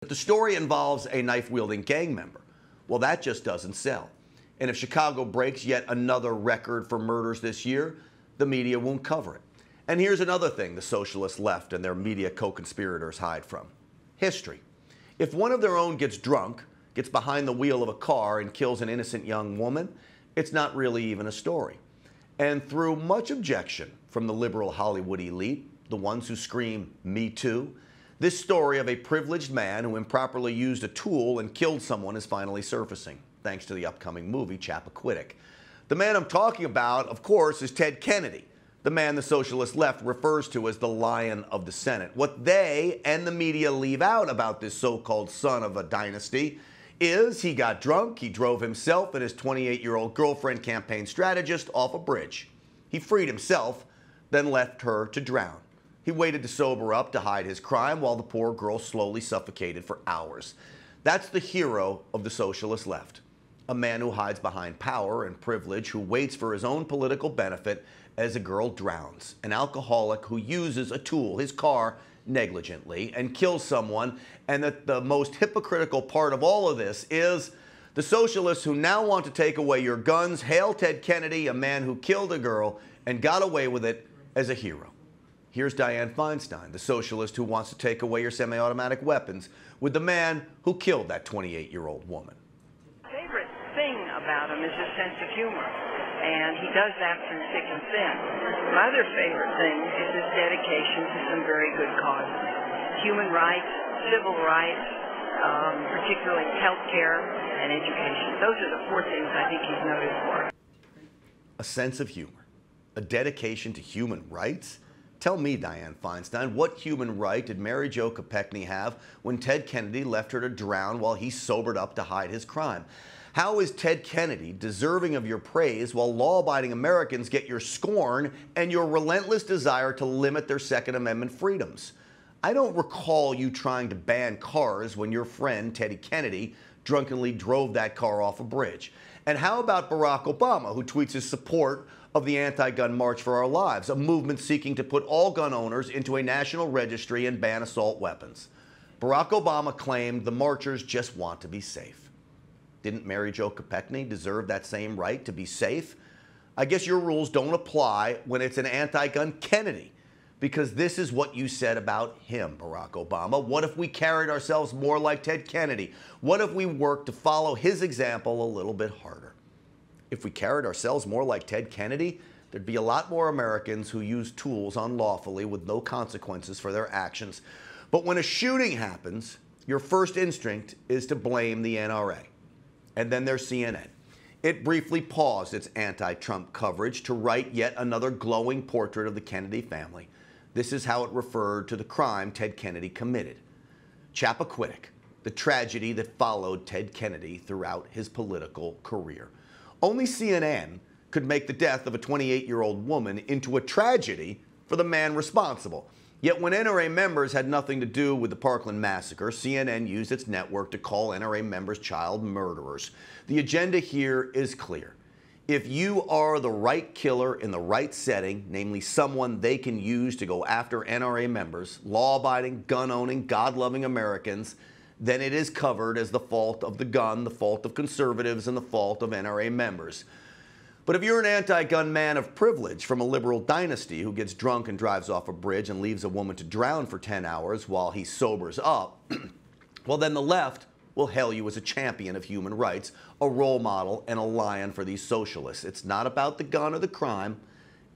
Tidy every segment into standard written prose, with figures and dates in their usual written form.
But the story involves a knife-wielding gang member. Well, that just doesn't sell. And if Chicago breaks yet another record for murders this year, the media won't cover it. And here's another thing the socialist left and their media co-conspirators hide from: history. If one of their own gets drunk, gets behind the wheel of a car and kills an innocent young woman, it's not really even a story. And through much objection from the liberal Hollywood elite, the ones who scream, "Me too," this story of a privileged man who improperly used a tool and killed someone is finally surfacing, thanks to the upcoming movie Chappaquiddick. The man I'm talking about, of course, is Ted Kennedy, the man the socialist left refers to as the Lion of the Senate. What they and the media leave out about this so-called son of a dynasty is he got drunk, he drove himself and his 28-year-old girlfriend campaign strategist off a bridge. He freed himself, then left her to drown. He waited to sober up to hide his crime while the poor girl slowly suffocated for hours. That's the hero of the socialist left. A man who hides behind power and privilege, who waits for his own political benefit as a girl drowns. An alcoholic who uses a tool, his car, negligently and kills someone. And that the most hypocritical part of all of this is the socialists who now want to take away your guns hail Ted Kennedy, a man who killed a girl and got away with it, as a hero. Here's Dianne Feinstein, the socialist who wants to take away your semi-automatic weapons, with the man who killed that 28-year-old woman. Favorite thing about him is his sense of humor, and he does that through thick and thin. My other favorite thing is his dedication to some very good causes: human rights, civil rights, particularly health care and education. Those are the four things I think he's noted for. A sense of humor, a dedication to human rights? Tell me, Dianne Feinstein, what human right did Mary Jo Kopechne have when Ted Kennedy left her to drown while he sobered up to hide his crime? How is Ted Kennedy deserving of your praise while law-abiding Americans get your scorn and your relentless desire to limit their Second Amendment freedoms? I don't recall you trying to ban cars when your friend Teddy Kennedy drunkenly drove that car off a bridge. And how about Barack Obama, who tweets his support of the anti-gun March for Our Lives, a movement seeking to put all gun owners into a national registry and ban assault weapons? Barack Obama claimed the marchers just want to be safe. Didn't Mary Jo Kopechne deserve that same right to be safe? I guess your rules don't apply when it's an anti-gun Kennedy, because this is what you said about him, Barack Obama. What if we carried ourselves more like Ted Kennedy? What if we worked to follow his example a little bit harder? If we carried ourselves more like Ted Kennedy, there'd be a lot more Americans who use tools unlawfully with no consequences for their actions. But when a shooting happens, your first instinct is to blame the NRA. And then there's CNN. It briefly paused its anti-Trump coverage to write yet another glowing portrait of the Kennedy family. This is how it referred to the crime Ted Kennedy committed: Chappaquiddick, the tragedy that followed Ted Kennedy throughout his political career. Only CNN could make the death of a 28-year-old woman into a tragedy for the man responsible. Yet when NRA members had nothing to do with the Parkland massacre, CNN used its network to call NRA members child murderers. The agenda here is clear. If you are the right killer in the right setting, namely someone they can use to go after NRA members, law-abiding, gun-owning, God-loving Americans, then it is covered as the fault of the gun, the fault of conservatives, and the fault of NRA members. But if you're an anti-gun man of privilege from a liberal dynasty who gets drunk and drives off a bridge and leaves a woman to drown for 10 hours while he sobers up, well, then the left will hail you as a champion of human rights, a role model, and a lion for these socialists. It's not about the gun or the crime.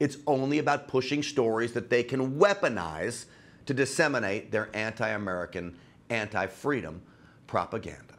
It's only about pushing stories that they can weaponize to disseminate their anti-American, anti-freedom propaganda.